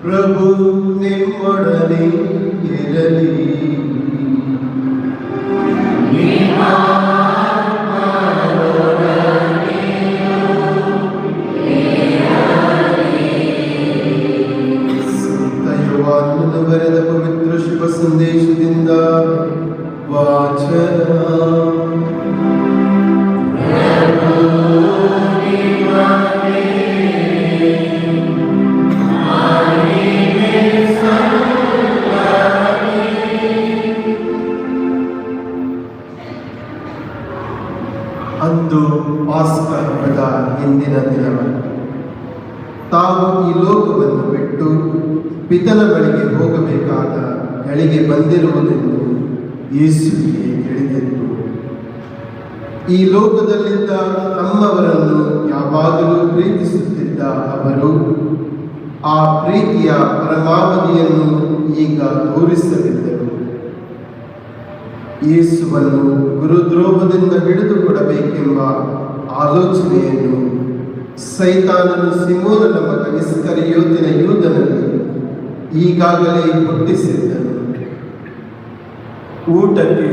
ಪ್ರಭು ನಿಮ್ಮೊಡನೆ ಇರಲಿ. ಸಂತ ಯೋಹಾನನು ಬರೆದ ಪವಿತ್ರ ಶುಭ ಸಂದೇಶದಿಂದ ವಾಚನ. ಅಂದು ಪಾಸ್ಕ ಹಬ್ಬದ ಹಿಂದಿನ ದಿನ ತಾವು ಈ ಲೋಕವನ್ನು ಬಿಟ್ಟು ಪಿತನ ಬಳಿಗೆ ಹೋಗಬೇಕಾದ ಗಳಿಗೆ ಬಂದಿರುವುದೆಂದು ಯೇಸುವಿಗೆ ತಿಳಿದಿತ್ತು. ಈ ಲೋಕದಲ್ಲಿದ್ದ ತಮ್ಮವರನ್ನು ಯಾವಾಗಲೂ ಪ್ರೀತಿಸುತ್ತಿದ್ದ ಅವರು ಆ ಪ್ರೀತಿಯ ಪರಮಾವಧಿಯನ್ನು ಈಗ ತೋರಿಸಲಿದ್ದರು. ಯೇಸುವನ್ನು ಗುರುದ್ರೋಹದಿಂದ ಹಿಡಿದುಕೊಡಬೇಕೆಂಬ ಆಲೋಚನೆಯನ್ನು ಸೈತಾನನು ಸಿಮೋನನ ಮಗ ಇಸ್ಕರಿಯೋತಿನ ಯೂದನಲ್ಲಿ ಈಗಾಗಲೇ ಹುಟ್ಟಿಸಿದ್ದನು. ಊಟಕ್ಕೆ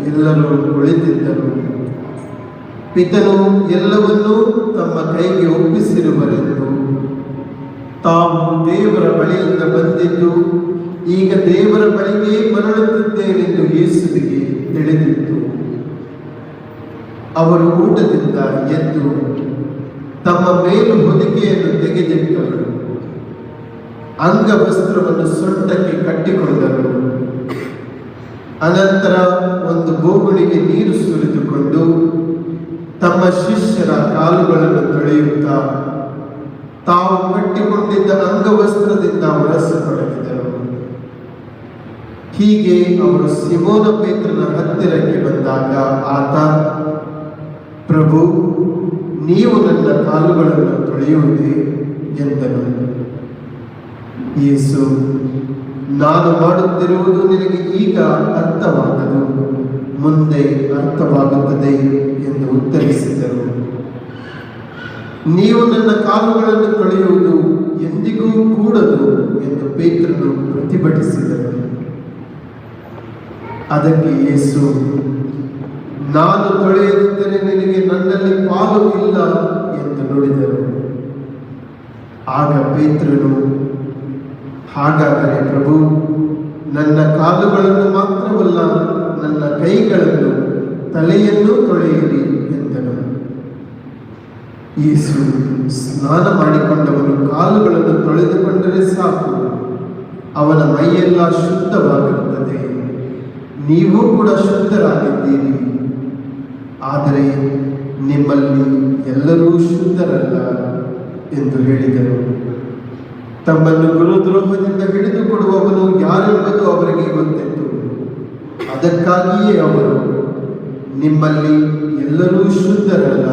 ಎಲ್ಲರೂ ಕುಳಿತಿದ್ದರು. ಪಿತನು ಎಲ್ಲವನ್ನೂ ತಮ್ಮ ಕೈಗೆ ಒಪ್ಪಿಸಿರುವರೆಂದು ತಾವು ದೇವರ ಬಳಿಯಿಂದ ಬಂದಿದ್ದು ಈಗ ದೇವರ ಬಳಿಗೆ ಮರಳುತ್ತಿದ್ದೇನೆಂದು ಯೇಸುವಿಗೆ ತಿಳಿದಿತ್ತು. ಅವರು ಊಟದಿಂದ ಎದ್ದು ತಮ್ಮ ಮೇಲು ಹೊದಿಕೆಯನ್ನು ತೆಗೆದಿಟ್ಟರು. ಅಂಗವಸ್ತ್ರವನ್ನು ಸೊಂಟಕ್ಕೆ ಕಟ್ಟಿಕೊಂಡರು. ಅನಂತರ ಒಂದು ಬೋಗುಣಿಗೆ ನೀರು ಸುರಿದುಕೊಂಡು ತಮ್ಮ ಶಿಷ್ಯರ ಕಾಲುಗಳನ್ನು ತೊಳೆಯುತ್ತಾ ತಾವು ಕಟ್ಟಿಕೊಂಡಿದ್ದ ಅಂಗವಸ್ತ್ರದಿಂದ ಒರೆಸತೊಡಗಿದರು. ಹೀಗೆ ಅವರು ಸಿಮೋನ ಪೇತ್ರನ ಹತ್ತಿರಕ್ಕೆ ಬಂದಾಗ ಆತ, ಪ್ರಭು, ನೀವು ನನ್ನ ಕಾಲುಗಳನ್ನು ತೊಳೆಯುವುದೇ ಎಂದನು. ಯೇಸು, ನಾನು ಮಾಡುತ್ತಿರುವುದು ನಿನಗೆ ಈಗ ಅರ್ಥವಾಗದು, ಮುಂದೆ ಅರ್ಥವಾಗುತ್ತದೆ ಎಂದು ಉತ್ತರಿಸಿದರು. ನೀವು ನನ್ನ ಕಾಲುಗಳನ್ನು ತೊಳೆಯುವುದು ಎಂದಿಗೂ ಕೂಡದು ಎಂದು ಪೇತ್ರನು ಪ್ರತಿಭಟಿಸಿದರು. ಅದಕ್ಕೆ ಯೇಸು, ನಾನು ತೊಳೆಯದಿದ್ದರೆ ನಿನಗೆ ನನ್ನಲ್ಲಿ ಪಾಲು ಇಲ್ಲ ಎಂದು ನುಡಿದರು. ಆಗ ಪೇತ್ರನು, ಹಾಗಾದರೆ ಪ್ರಭು, ನನ್ನ ಕಾಲುಗಳನ್ನು ಮಾತ್ರವಲ್ಲ, ನನ್ನ ಕೈಗಳನ್ನು ತಲೆಯನ್ನೂ ತೊಳೆಯಿರಿ ಎಂದನು. ಯೇಸು, ಸ್ನಾನ ಮಾಡಿಕೊಂಡವನು ಕಾಲುಗಳನ್ನು ತೊಳೆದುಕೊಂಡರೆ ಸಾಕು, ಅವನ ಮೈಯೆಲ್ಲ ಶುದ್ಧವಾಗಿರುತ್ತದೆ. ನೀವು ಕೂಡ ಶುದ್ಧರಾಗಿದ್ದೀರಿ, ಆದರೆ ನಿಮ್ಮಲ್ಲಿ ಎಲ್ಲರೂ ಶುದ್ಧರಲ್ಲ ಎಂದು ಹೇಳಿದರು. ತಮ್ಮನ್ನು ಗುರುದ್ರೋಹದಿಂದ ಹಿಡಿದುಕೊಡುವವನು ಯಾರೆಂಬುದು ಅವರಿಗೆ ಗೊತ್ತಿತ್ತು. ಅದಕ್ಕಾಗಿಯೇ ಅವರು ನಿಮ್ಮಲ್ಲಿ ಎಲ್ಲರೂ ಶುದ್ಧರಲ್ಲ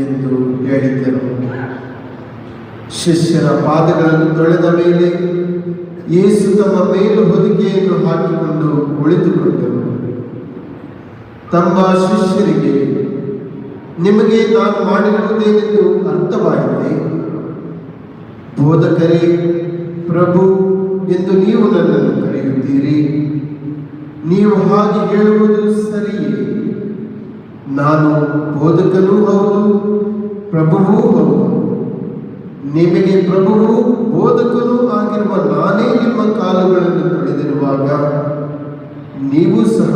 ಎಂದು ಹೇಳಿದರು. ಶಿಷ್ಯರ ಪಾದಗಳನ್ನು ತೊಳೆದ ಮೇಲೆ ಯೇಸು ತಮ್ಮ ಮೇಲು ಹೊದಿಕೆಯನ್ನು ಹಾಕಿಕೊಂಡು ಕುಳಿತುಕೊಂಡರು. ತಮ್ಮ ಶಿಷ್ಯರಿಗೆ, ನಿಮಗೆ ನಾನು ಮಾಡಿರುವುದೇನೆಂದು ಅರ್ಥವಾಗಿದೆ? ಬೋಧಕರೇ, ಪ್ರಭು ಎಂದು ನೀವು ನನ್ನನ್ನು ಕರೆಯುತ್ತೀರಿ. ನೀವು ಹಾಗೆ ಹೇಳುವುದು ಸರಿಯೇ. ನಾನು ಬೋಧಕನೂ ಹೌದು, ಪ್ರಭುವೂ ಹೌದು. ನಿಮಗೆ ಪ್ರಭುವು ಬೋಧಕನೂ ಆಗಿರುವ ನಾನೇ ನಿಮ್ಮ ಕಾಲುಗಳನ್ನು ತೊಳೆದಿರುವಾಗ ನೀವು ಸಹ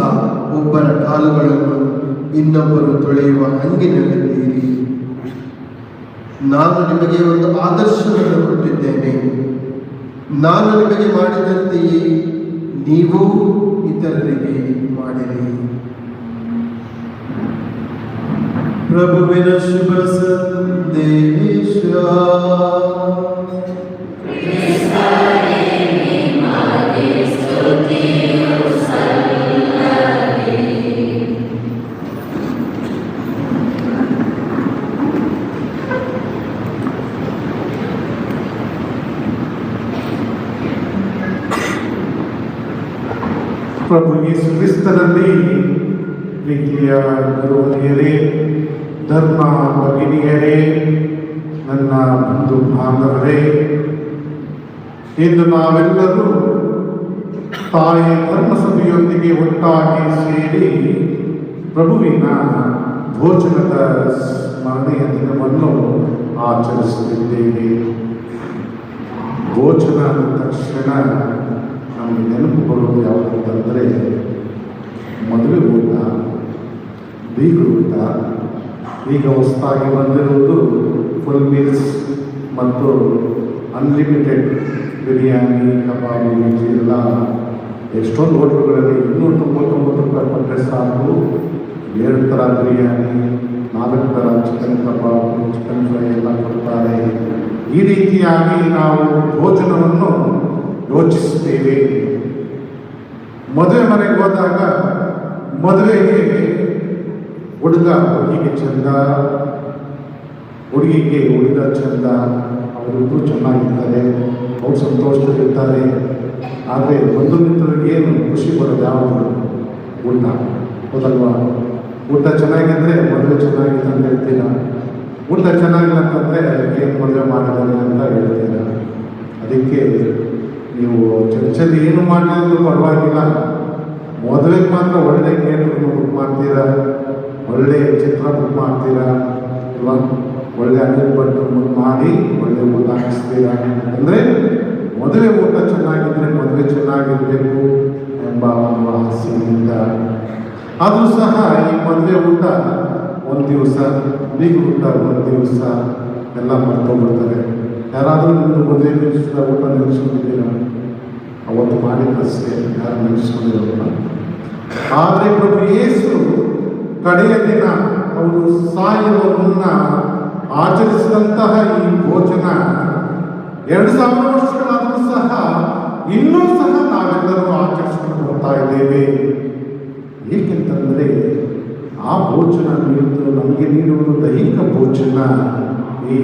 ಒಬ್ಬರ ಕಾಲುಗಳನ್ನು ಇನ್ನೊಬ್ಬರು ತೊಳೆಯುವ ಹಂಗಿನಲ್ಲಿದ್ದೀರಿ. ನಾನು ನಿಮಗೆ ಒಂದು ಆದರ್ಶವನ್ನು ಕೊಟ್ಟಿದ್ದೇನೆ. ನಾನು ನಿಮಗೆ ಮಾಡಿದಂತೆಯೇ ನೀವು ಇತರರಿಗೆ ಮಾಡಿರಿ. ಪ್ರಭುವಿನ ಶುಭ ಸಂದೇಶ. ಪ್ರಭು ಯೇಸು ಕ್ರಿಸ್ತನಲ್ಲಿ ಪ್ರೀತಿಯ ಗುರುವರಿಯರೇ, ಧರ್ಮ ಭಗಿನಿಯರೇ, ನನ್ನ ಬಂಧು ಬಾಂಧವರೇ, ಇಂದು ನಾವೆಲ್ಲರೂ ತಾಯಿ ಧರ್ಮಸಭೆಯೊಂದಿಗೆ ಒಟ್ಟಾಗಿ ಸೇರಿ ಪ್ರಭುವಿನ ಭೋಜನದ ಸ್ಮರಣೆಯ ದಿನವನ್ನು ಆಚರಿಸುತ್ತಿದ್ದೇವೆ. ಭೋಜನ ಅಂದ ತಕ್ಷಣ ನಮಗೆ ನೆನಪು ಬರುವುದು ಯಾವುದಂತಂದರೆ ಮದುವೆ ಊಟ, ಬೀಗರು ಊಟ. ಈಗ ಹೊಸದಾಗಿ ಬಂದಿರುವುದು ಫುಲ್ ಮೀಲ್ಸ್ ಮತ್ತು ಅನ್ಲಿಮಿಟೆಡ್ ಬಿರಿಯಾನಿ, ಕಬಾಬು ಎಲ್ಲ. ಎಷ್ಟೊಂದು ಹೋಟೆಲ್ಗಳಲ್ಲಿ 299 ರೂಪಾಯಿ ಕೊಟ್ಟರೆ ಸಾಕು 2 ಥರ ಬಿರಿಯಾನಿ, 4 ಥರ ಚಿಕನ್ ಕಬಾಬು, ಚಿಕನ್ ಫ್ರೈ ಎಲ್ಲ ಕೊಡ್ತಾರೆ. ಈ ರೀತಿಯಾಗಿ ನಾವು ಭೋಜನವನ್ನು ಯೋಚಿಸುತ್ತೇವೆ. ಮದುವೆ ಮನೆಗೆ ಹೋದಾಗ ಮದುವೆಗೆ ಹುಡುಗ ಹುಡುಗಿಗೆ ಚಂದ, ಹುಡುಗಿಗೆ ಹುಡುಗ ಚಂದ, ಅವರಿಬ್ಬರು ಚೆನ್ನಾಗಿರ್ತಾರೆ, ಅವ್ರು ಸಂತೋಷದಲ್ಲಿರ್ತಾರೆ. ಆದರೆ ಬಂಧು ಮಿತ್ರರಿಗೆ ಏನು ಖುಷಿ ಬರೋದು ಯಾವುದು? ಊಟ, ಹೌದಲ್ವಾ? ಊಟ ಚೆನ್ನಾಗಿದ್ದರೆ ಮದುವೆ ಚೆನ್ನಾಗಿದೆ ಅಂತ ಹೇಳ್ತೀರ. ಊಟ ಚೆನ್ನಾಗಿಲ್ಲ ಅಂತಂದರೆ ಏನು ಮದುವೆ ಮಾಡಿದ್ದಾರೆ ಅಂತ ಹೇಳ್ತೀರ. ಅದಕ್ಕೆ ನೀವು ಚರ್ಚಲ್ಲಿ ಏನು ಮಾಡಿದ್ರು ಪರವಾಗಿಲ್ಲ, ಮದುವೆಗೆ ಮಾತ್ರ ಒಳ್ಳೆ ಥಿಯೇಟ್ರನ್ನು ಬುಕ್ ಮಾಡ್ತೀರಾ, ಒಳ್ಳೆ ಚಿತ್ರ ಬುಕ್ ಮಾಡ್ತೀರಾ ಅಲ್ವಾ? ಒಳ್ಳೆ ಅನಿಲ್ ಭಟ್ರು ಮಾಡಿ ಒಳ್ಳೆ ಊಟ ಹಾಕಿಸ್ತೀರಾ. ಅಂದರೆ ಮದುವೆ ಊಟ ಚೆನ್ನಾಗಿದ್ದರೆ ಮದುವೆ ಚೆನ್ನಾಗಿರಬೇಕು ಎಂಬ ಒಂದು ಆಸೆಯಿಂದ. ಆದರೂ ಸಹ ಈ ಮದುವೆ ಊಟ ಒಂದು ದಿವಸ, ಬೀಗ ಊಟ ಒಂದು ದಿವಸ ಎಲ್ಲ ಮರ್ತೋಗ್ಬಿಡ್ತಾರೆ. ಯಾರಾದರೂ ನಿಮ್ಮದು ಮದುವೆ ದಿವಸದ ಊಟ ನಿಲ್ಲಿಸ್ಕೊಂಡಿದ್ದೀರ? ಅವತ್ತು ಮಾಡಿದ್ದಷ್ಟೇ, ಯಾರು ನಿಲ್ಲಿಸ್ಕೊಂಡಿರೋಲ್ಲ. ಆದರೆ ಪ್ರಭು ಯೇಸು ಕಡೆಯ ದಿನ ಅವರು ಸಾಯುವ ಮುನ್ನ ಆಚರಿಸಿದಂತಹ ಈ ಭೋಜನ 2000 ವರ್ಷಗಳಾದರೂ ಸಹ ಇನ್ನೂ ಸಹ ನಾವೆಲ್ಲರೂ ಆಚರಿಸಿಕೊಂಡು ಬರ್ತಾ ಇದ್ದೇವೆ. ಏಕೆಂತಂದರೆ ಆ ಭೋಜನ ನಮಗೆ ನೀಡುವುದು ದೈಹಿಕ ಭೋಜನ. ಈ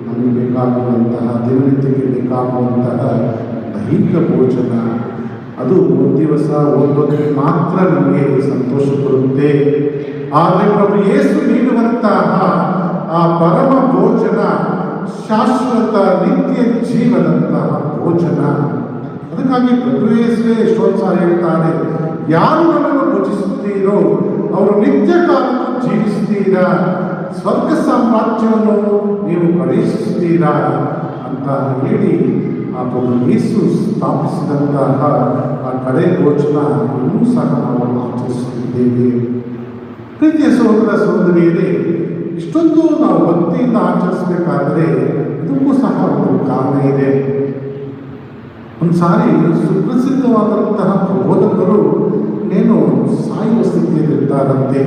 ನಮಗೆ ಬೇಕಾಗುವಂತಹ ದಿನನಿತ್ಯಕ್ಕೆ ಬೇಕಾಗುವಂತಹ ದೈಹಿಕ ಭೋಜನ ಅದು ಒಂದು ದಿವಸ ಒಂದೊಂದು ಮಾತ್ರ ನಮಗೆ ಸಂತೋಷ ಕೊಡುತ್ತೆ. ಆದರೆ ಪ್ರಭು ಯೇಸು ನೀಡುವಂತಹ ಆ ಪರಮ ಭೋಜನ ಶಾಶ್ವತ ನಿತ್ಯ ಜೀವನಂತಹ ಭೋಜನ. ಅದಕ್ಕಾಗಿ ಪ್ರಭು ಯೇಸುವೇ ಎಷ್ಟೊಂದು ಸಾರಿ ಹೇಳ್ತಾರೆ, ಯಾರು ನನ್ನನ್ನು ಭುಜಿಸುತ್ತೀರೋ ಅವರು ನಿತ್ಯ ಕಾಲಕ್ಕೂ ಜೀವಿಸ್ತೀರಾ, ಸ್ವರ್ಗ ಸಾಮ್ರಾಜ್ಯವನ್ನು ನೀವು ಪ್ರವೇಶಿಸ್ತೀರಾ ಅಂತ ಹೇಳಿ ಆ ಪ್ರಭು ಯೇಸು ಸ್ಥಾಪಿಸಿದಂತಹ ಆ ಕಡೆ ಭೋಜನ ಇನ್ನೂ ಸಹ ನಾವು ಆಚರಿಸುತ್ತಿದ್ದೇವೆ. ಪ್ರೀತಿಯ ಸಹೋದರ ಸಹೋದರಿಯರೇ, ಇಷ್ಟೊಂದು ನಾವು ಭಕ್ತಿಯಿಂದ ಆಚರಿಸಬೇಕಾದರೆ ಇದಕ್ಕೂ ಸಹ ಒಂದು ಕಾರಣ ಇದೆ. ಒಂದು ಸಾರಿ ಸುಪ್ರಸಿದ್ಧವಾದಂತಹ ಪ್ರಬೋಧಕರು ಏನು ಸಾಯುವ ಸ್ಥಿತಿಯಲ್ಲಿರ್ತಾರಂತೆ.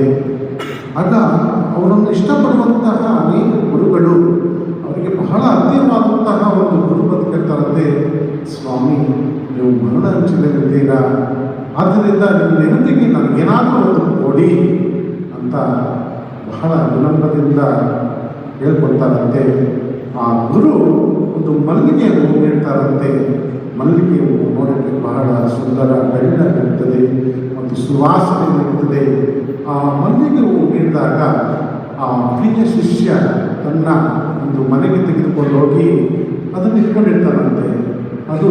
ಆಗ ಅವರನ್ನು ಇಷ್ಟಪಡುವಂತಹ ಅನೇಕ ಗುರುಗಳು ಅವರಿಗೆ ಬಹಳ ಅತ್ಯವಾದಂತಹ ಒಂದು ಗುರು ಬದುಕಿರ್ತಾರಂತೆ, ಸ್ವಾಮಿ ನೀವು ಮರಣ ಹಂಚಿದಲ್ಲಿದ್ದೀರಾ, ಆದ್ದರಿಂದ ನಿಮ್ಮ ನೆನಪಿಗೆ ನನಗೇನಾದರೂ ಒಂದು ಕೊಡಿ ಅಂತ ಬಹಳ ವಿಳಂಬದಿಂದ ಹೇಳ್ಕೊಡ್ತಾರಂತೆ. ಆ ಗುರು ಒಂದು ಮಲ್ಲಿಗೆ ಹೂವು ನೀಡ್ತಾರಂತೆ. ಮಲ್ಲಿಗೆ ಹೂವು ನೋಡೋಕ್ಕೆ ಬಹಳ ಸುಂದರ, ಬೆಳ್ಳಗಿರುತ್ತದೆ ಮತ್ತು ಸುವಾಸನೆ ಇರುತ್ತದೆ. ಆ ಮಲ್ಲಿಗೆ ಹೂವು ನೀಡಿದಾಗ ಆ ಪ್ರಿಯ ಶಿಷ್ಯ ತನ್ನ ಒಂದು ಮನೆಗೆ ತೆಗೆದುಕೊಂಡು ಹೋಗಿ ಅದನ್ನು ಇಟ್ಕೊಂಡಿರ್ತಾರಂತೆ. ಅದು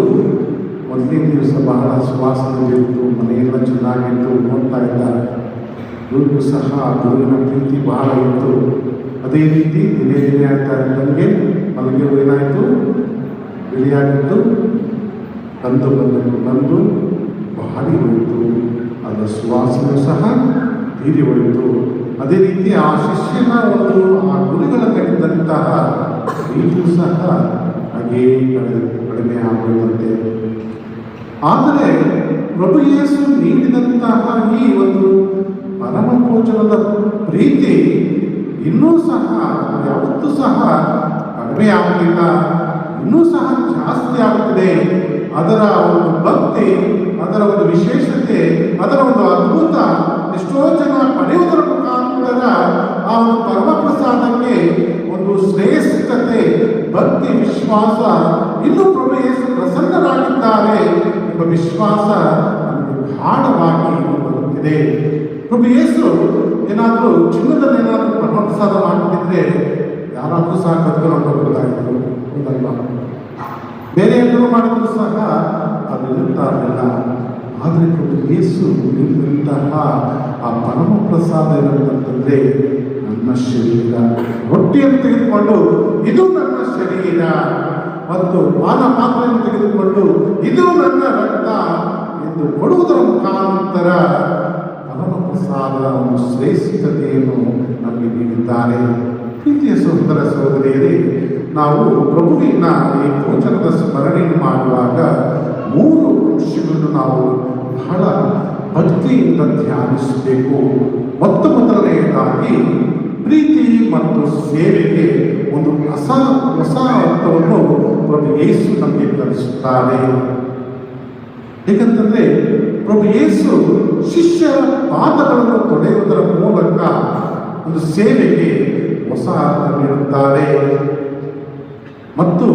ಒಂದೇ ದಿವಸ ಬಹಳ ಸುವಾಸನೆ ಇತ್ತು, ಮನೆಯೆಲ್ಲ ಚೆನ್ನಾಗಿತ್ತು, ನೋಡ್ತಾ ಇದ್ದಾರೆ. ಇವ್ರಿಗೂ ಸಹ ಗುರುವಿನ ಪ್ರೀತಿ ಬಹಳ ಇತ್ತು. ಅದೇ ರೀತಿ ದಿನೇ ದಿನೇ ಆಗ್ತಾ ಇದ್ದಂಗೆ ಮಲ್ಲಿಗೆ ಹೂವು ಏನಾಯಿತು, ಬಿಳಿಯಾಗಿದ್ದು ಬಂದು ಬಾಡಿ ಹೋಯಿತು. ಅದರ ಸುವಾಸನೆ ಸಹ ತೀರಿ ಹೋಯಿತು. ಅದೇ ರೀತಿ ಆ ಶಿಷ್ಯನ ಒಂದು ಆ ಗುರುಗಳ ಕಡಿದಂತಹ ಪ್ರೀತಿಯೂ ಸಹ ಹಾಗೇ ಕಡಿಮೆ ಆಗುವಂತೆ. ಆದರೆ ಪ್ರಭು ಯೇಸು ನೀಡಿದಂತಹ ಈ ಒಂದು ಪರಮ ಭೋಜನದ ಪ್ರೀತಿ ಇನ್ನೂ ಸಹ ಯಾವತ್ತೂ ಸಹ ಕಡಿಮೆ ಆಗುತ್ತಿಲ್ಲ, ಇನ್ನೂ ಸಹ ಜಾಸ್ತಿ ಆಗುತ್ತದೆ. ಅದರ ಒಂದು ಭಕ್ತಿ, ಅದರ ಒಂದು ವಿಶೇಷತೆ, ಅದರ ಒಂದು ಅದ್ಭುತ ಎಷ್ಟೋ ಜನ ಪಡೆಯುವುದರ ಮುಖಾಂತರ ಆ ಒಂದು ಪರಮ ಪ್ರಸಾದಕ್ಕೆ ಒಂದು ಶ್ರೇಷ್ಠತೆ, ಭಕ್ತಿ, ವಿಶ್ವಾಸ, ಇನ್ನೂ ಪ್ರಭು ಯೇಸು ಪ್ರಸನ್ನರಾಗಿದ್ದಾರೆ ಎಂಬ ವಿಶ್ವಾಸ ನಮಗೆ ಗಾಢವಾಗಿ ಬರುತ್ತಿದೆ. ಪ್ರಭು ಯೇಸು ಏನಾದರೂ ಚಿನ್ನದಲ್ಲಿ ಏನಾದರೂ ಪರಮ ಪ್ರಸಾದ ಮಾಡಿಬಿಟ್ಟಿದ್ರೆ ಯಾರಾದರೂ ಸಹ ಕದ್ಕೊಂಡು ಹೋಗ್ಬೋದಾಗಿತ್ತು, ಹೌದಲ್ವಾ? ಬೇರೆ ಎಲ್ಲರೂ ಮಾಡಿದ್ರು ಸಹ ಅದು ಇರುತ್ತಾ ಇರಲಿಲ್ಲ. ಆದರೆ ಯೇಸು ನೀಡಿದಂತಹ ಆ ಪರಮ ಪ್ರಸಾದ ಏನಂತಂದರೆ ನನ್ನ ಶರೀರ, ರೊಟ್ಟಿಯನ್ನು ತೆಗೆದುಕೊಂಡು ಇದು ನನ್ನ ಶರೀರ, ಮತ್ತು ಪಾನ ಪಾತ್ರೆಯನ್ನು ತೆಗೆದುಕೊಂಡು ಇದು ನನ್ನ ರಕ್ತ ಎಂದು ಕೊಡುವುದರ ಮುಖಾಂತರ ಪರಮ ಪ್ರಸಾದ ಒಂದು ಶ್ರೇಷ್ಠತೆಯನ್ನು ನಮಗೆ ನೀಡಿದ್ದಾರೆ. ಪ್ರೀತಿಯ ಸಹೋದರ ಸಹೋದರಿಯರೇ, ನಾವು ಪ್ರಭುವಿನ ಈ ಭೋಜನದ ಸ್ಮರಣೆಯನ್ನು ಮಾಡುವಾಗ 3 ಅಂಶಗಳನ್ನು ನಾವು ಬಹಳ ಭಕ್ತಿಯಿಂದ ಧ್ಯಾನಿಸಬೇಕು. ಮೊದಲನೆಯದಾಗಿ ಪ್ರೀತಿ ಮತ್ತು ಸೇವೆಗೆ ಒಂದು ಹೊಸ ಅರ್ಥವನ್ನು ಪ್ರಭು ಯೇಸು ನಮಗೆ ಕಲಿಸುತ್ತಾರೆ. ಏಕೆಂತಂದರೆ ಪ್ರಭು ಯೇಸು ಶಿಷ್ಯರ ಪಾದಗಳನ್ನು ತೊಳೆಯುವುದರ ಮೂಲಕ ಒಂದು ಸೇವೆಗೆ ಹೊಸ ಅರ್ಥ ನೀಡುತ್ತಾರೆ ಮತ್ತು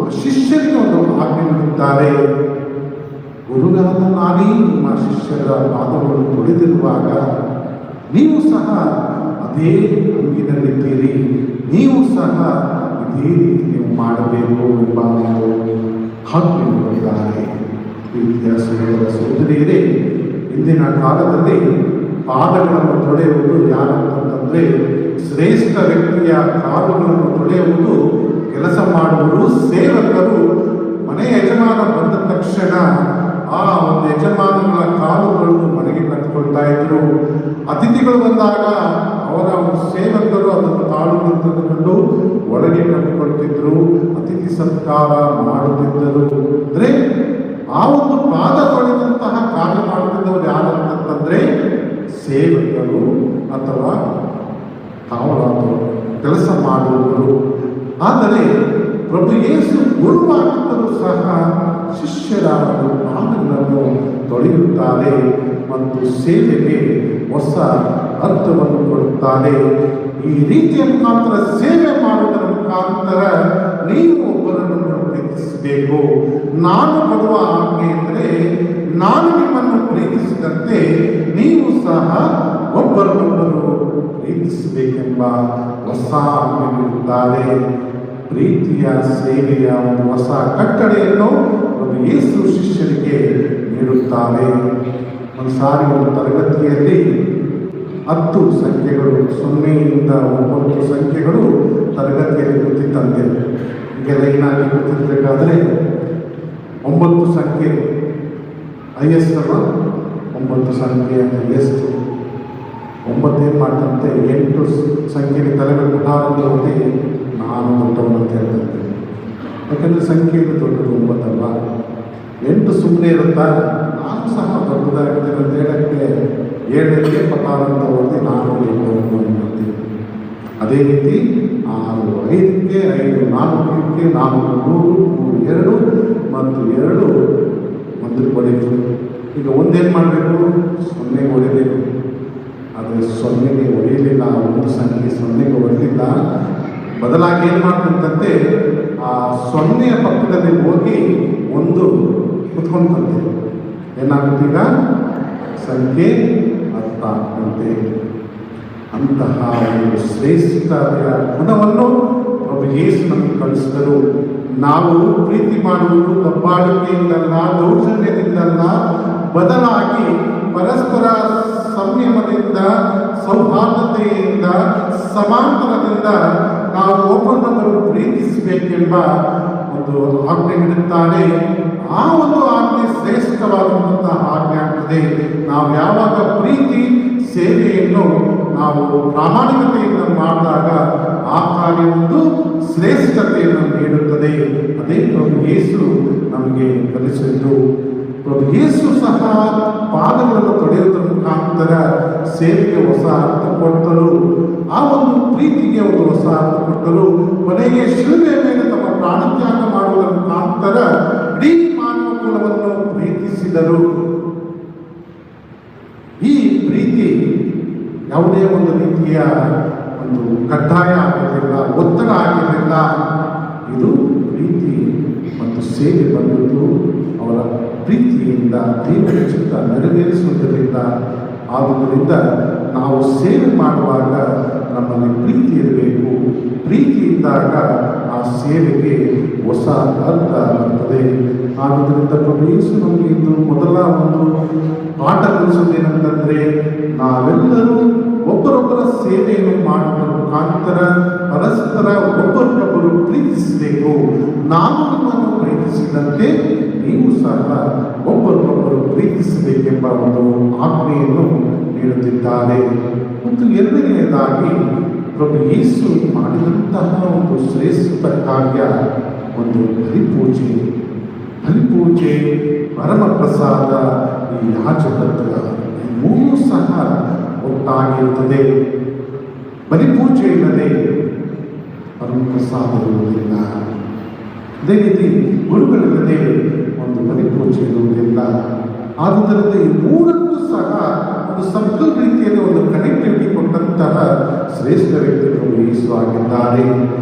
ಆ ಶಿಷ್ಯರಿಗೆ ಒಂದು ಆಜ್ಞೆ ನೀಡುತ್ತಾರೆ. ಗುರುಗಳಾದ ನಾನೇ ನಿಮ್ಮ ಶಿಷ್ಯರ ಪಾದಗಳನ್ನು ತೊಳೆದಿರುವಾಗ ನೀವು ಸಹ ಅದೇ ಅಂಗಿನಲ್ಲಿದ್ದೀರಿ, ನೀವು ಸಹ ಇದೇ ರೀತಿ ನೀವು ಮಾಡಬೇಕು ಎಂಬ ಆಜ್ಞೆ ನೀಡುತ್ತಾರೆ. ಪ್ರೀತಿಯ ಸಹೋದರ ಸಹೋದರಿಯರೇ, ಇಂದಿನ ಕಾಲದಲ್ಲಿ ಪಾದಗಳನ್ನು ತೊಳೆಯುವುದು ಯಾರಂತಂದರೆ ಶ್ರೇಷ್ಠ ವ್ಯಕ್ತಿಯ ಕಾಲುಗಳನ್ನು ತೊಳೆಯುವುದು, ಕೆಲಸ ಮಾಡುವುದು ಸೇವಕರು. ಮನೆ ಯಜಮಾನ ಬಂದ ತಕ್ಷಣ ಆ ಒಂದು ಯಜಮಾನಗಳ ಕಾಲುಗಳನ್ನು ಮನೆಗೆ ಕಟ್ಟಿಕೊಳ್ತಾ ಇದ್ರು. ಅತಿಥಿಗಳು ಬಂದಾಗ ಅವರ ಸೇವಕರು ಅದನ್ನು ಕಾಲುಗಳನ್ನು ತೆಗೆದುಕೊಂಡು ಒಳಗೆ ಕಟ್ಟಿಕೊಳ್ತಿದ್ರು, ಅತಿಥಿ ಸತ್ಕಾರ ಮಾಡುತ್ತಿದ್ದರು. ಅಂದರೆ ಆ ಒಂದು ಪಾದ ತೊಳೆದಂತಹ ಕಾರ್ಯ ಮಾಡುತ್ತಿದ್ದವರು ಯಾರಂತಂದರೆ ಸೇವಕರು ಅಥವಾ ತಾವು ಕೆಲಸ ಮಾಡುವವರು. ಆದರೆ ಪ್ರಭು ಯೇಸು ಗುರುವಾಗಿದ್ದರೂ ಸಹ ಶಿಷ್ಯರ ಪಾದಗಳನ್ನು ತೊಳೆಯುತ್ತಾರೆ ಮತ್ತು ಸೇವೆಗೆ ಹೊಸ ಅರ್ಥವನ್ನು ಕೊಡುತ್ತಾರೆ. ಈ ರೀತಿಯ ಮುಖಾಂತರ ಸೇವೆ ಮಾಡುವುದರ ಮುಖಾಂತರ ನೀವು ಒಬ್ಬರನ್ನು ಪ್ರೀತಿಸಬೇಕು. ನಾನು ಕೊಡುವ ಆಜ್ಞೆ ಎಂದರೆ ನಾನು ನಿಮ್ಮನ್ನು ಪ್ರೀತಿಸಿದಂತೆ ನೀವು ಸಹ ಒಬ್ಬರನ್ನೊಬ್ಬರು ಪ್ರೀತಿಸಬೇಕೆಂಬ ಹೊಸ ಆಜ್ಞೆ ನೀಡುತ್ತಾರೆ. ಪ್ರೀತಿಯ ಸೇವೆಯ ಒಂದು ಹೊಸ ಕಟ್ಟಳೆಯನ್ನು ಒಂದು ಯೇಸು ಶಿಷ್ಯರಿಗೆ ನೀಡುತ್ತಾರೆ. ಒಂದು ಸಾರಿ ಒಂದು ತರಗತಿಯಲ್ಲಿ 10 ಸಂಖ್ಯೆಗಳು 0 ಇಂದ 9 ಸಂಖ್ಯೆಗಳು ತರಗತಿಯಲ್ಲಿ ಕೂತಿದ್ದಂತೆ. ಹೀಗೆ ಲೈನಾಗಿ ಕೂತಿರ್ಬೇಕಾದ್ರೆ 9 ಸಂಖ್ಯೆ ಹೈಯೆಸ್ಟ್ ಅಲ್ಲ, 9 ಸಂಖ್ಯೆ ಹೈಯೆಸ್ಟ್. 9 ಏನು ಮಾಡ್ತಂತೆ, 8 ಸಂಖ್ಯೆಗೆ ತಲೆಗಳು ಉದಾಹರಣೆ ಓದಿ ನಾನು ದೊಡ್ಡವನು ಅಂತ ಹೇಳ್ತಂತೆ. ಯಾಕಂದರೆ ಸಂಖ್ಯೆಯನ್ನು ದೊಡ್ಡದು 9 ಅಲ್ವಾ. 8 ಸುಮ್ಮನೆ ಇರುತ್ತಾ, ನಾನು ಸಹ ದೊಡ್ಡದಾಗಿದ್ದೇನೆ ಅಂತ ಹೇಳಕ್ಕೆ 7ಕ್ಕೆ ಪತಾರಂತ ಓದಿ ನಾನು ದೊಡ್ಡವನು ಅಂತೀನಿ. ಅದೇ ರೀತಿ 6 5ಕ್ಕೆ 5 4ಕ್ಕೆ 4 3 2 ಮತ್ತು 2 1ಕ್ಕೆ ಹೊಡಿತು. ಈಗ ಒಂದೇನು ಮಾಡಬೇಕು, 0ಗೆ ಹೊಡಿಬೇಕು. ಆದರೆ 0ಗೆ ಹೊಡೆಯಲಿಲ್ಲ, ಒಂದು ಸಂಖ್ಯೆ 0ಗೆ ಹೊಡೆದಿಲ್ಲ. ಬದಲಾಗಿ ಏನು ಮಾಡ್ತಂತೆ, ಆ 0ಯ ಪಕ್ಕದಲ್ಲಿ ಹೋಗಿ 1 ಕುತ್ಕೊಂಡಂತೆ. ಏನಾಗುತ್ತೀಗ ಸಂಖ್ಯೆ ಅರ್ಥ ಆಗ್ತಂತೆ. ಅಂತಹ ಒಂದು ಶ್ರೇಷ್ಠತೆಯ ಗುಣವನ್ನು ಪ್ರಭು ಯೇಸು ನಮಗೆ ಕಲಿಸಿದರು. ನಾವು ಪ್ರೀತಿ ಮಾಡುವುದು ದಬ್ಬಾಳಿಕೆಯಿಂದಲ್ಲ, ದೌರ್ಜನ್ಯದಿಂದಲ್ಲ, ಬದಲಾಗಿ ಪರಸ್ಪರ ಸಂಯಮದಿಂದ, ಸೌಹಾರ್ದತೆಯಿಂದ, ಸಮಾಂತರದಿಂದ ನಾವು ಒಬ್ಬರನ್ನೊಬ್ಬರು ಪ್ರೀತಿಸಬೇಕೆಂಬ ಒಂದು ಆಜ್ಞೆ ನೀಡುತ್ತಾರೆ. ಆ ಒಂದು ಆಜ್ಞೆ ಶ್ರೇಷ್ಠವಾದಂತಹ ಆಜ್ಞೆ ಆಗ್ತದೆ. ನಾವು ಯಾವಾಗ ಪ್ರೀತಿ ಸೇವೆಯನ್ನು ನಾವು ಪ್ರಾಮಾಣಿಕತೆಯಿಂದ ಮಾಡಿದಾಗ ಆ ಕಾರ್ಯವೊಂದು ಶ್ರೇಷ್ಠತೆಯನ್ನು ನೀಡುತ್ತದೆ. ಅದೇ ಪ್ರಭು ಯೇಸು ನಮಗೆ ಕಲಿಸಿದ್ದು. ಪ್ರಭು ಯೇಸು ಸಹ ಪಾದಗಳನ್ನು ತೊಳೆಯುವುದರ ಮುಖಾಂತರ ಸೇವೆಗೆ ಹೊಸ ಅರ್ಥ ಕೊಟ್ಟರು. ಆ ಒಂದು ಪ್ರೀತಿಗೆ ಒಂದು ಹೊಸ ಅರ್ಥ ಕೊಟ್ಟರು. ಕೊನೆಗೆ ಶಿಲುಬೆಯ ಮೇಲೆ ತಮ್ಮ ಪ್ರಾಣತ್ಯಾಗ ಮಾಡುವುದರ ಮುಖಾಂತರ ಇಡೀ ಮಾನವ ಕುಲವನ್ನು ಪ್ರೀತಿಸಿದರು. ಈ ಪ್ರೀತಿ ಯಾವುದೇ ಒಂದು ರೀತಿಯ ಒಂದು ಕಡ್ಡಾಯ ಆಗಿರಲಿಲ್ಲ, ಒತ್ತಡ ಆಗಿರಲಿಲ್ಲ. ಇದು ಪ್ರೀತಿ ಮತ್ತು ಸೇವೆ ಬಂದದ್ದು ಅವರ ಪ್ರೀತಿಯಿಂದ, ದೇವರ ಚಿತ್ತ ನೆರವೇರಿಸುವುದರಿಂದ. ಆದುದರಿಂದ ನಾವು ಸೇವೆ ಮಾಡುವಾಗ ನಮ್ಮಲ್ಲಿ ಪ್ರೀತಿ ಇರಬೇಕು. ಪ್ರೀತಿ ಇದ್ದಾಗ ಆ ಸೇವೆಗೆ ಹೊಸ ಅರ್ಥ ಬರ್ತದೆ. ಆದುದರಿಂದ ಪ್ರಭು ಯೇಸು ನಮಗೆ ಇಂದು ಮೊದಲ ಒಂದು ಪಾಠ ಕಲಿಸೋದೇನೆಂತಂದರೆ, ನಾವೆಲ್ಲರೂ ಒಬ್ಬರೊಬ್ಬರ ಸೇವೆಯನ್ನು ಮಾಡುವ ಮುಖಾಂತರ ಪರಸ್ಪರ ಒಬ್ಬರನ್ನೊಬ್ಬರು ಪ್ರೀತಿಸಬೇಕು. ನಾನು ನಿಮ್ಮನ್ನು ಪ್ರೀತಿಸಿದಂತೆ ನೀವು ಸಹ ಒಬ್ಬರನ್ನೊಬ್ಬರು ಪ್ರೀತಿಸಬೇಕೆಂಬ ಒಂದು ಆಜ್ಞೆಯನ್ನು ನೀಡುತ್ತಿದ್ದಾರೆ. ಮತ್ತು ಎರಡನೆಯದಾಗಿ ಪ್ರಭು ಯೇಸು ಮಾಡಿದಂತಹ ಒಂದು ಶ್ರೇಷ್ಠ ಕಾರ್ಯ ಒಂದು ಬಲಿಪೂಜೆ, ಪರಮ ಪ್ರಸಾದ, ಈ ಯಾಜಕತ್ವ, ಈ ಮೂರೂ ಸಹ ಒಟ್ಟಾಗಿರುತ್ತದೆ. ಬಲಿಪೂಜೆ ಇಲ್ಲದೆ ಪರಮ ಪ್ರಸಾದ ಇರುವುದಿಲ್ಲ. ಅದೇ ರೀತಿ ಗುರುಗಳಿಲ್ಲದೆ ಒಂದು ಬಲಿಪೂಜೆ ಇರುವುದಿಲ್ಲ. ಆದುದರಿಂದ ಈ ಮೂರಕ್ಕೂ ಸಹ ಒಂದು ಸರ್ಕಲ್ ರೀತಿಯಲ್ಲಿ ಒಂದು ಕನೆಕ್ಟಿವಿಟಿ ಕೊಟ್ಟಂತಹ ಶ್ರೇಷ್ಠ ವ್ಯಕ್ತಿ ಪ್ರಭು ಯೇಸು ಆಗಿದ್ದಾರೆ.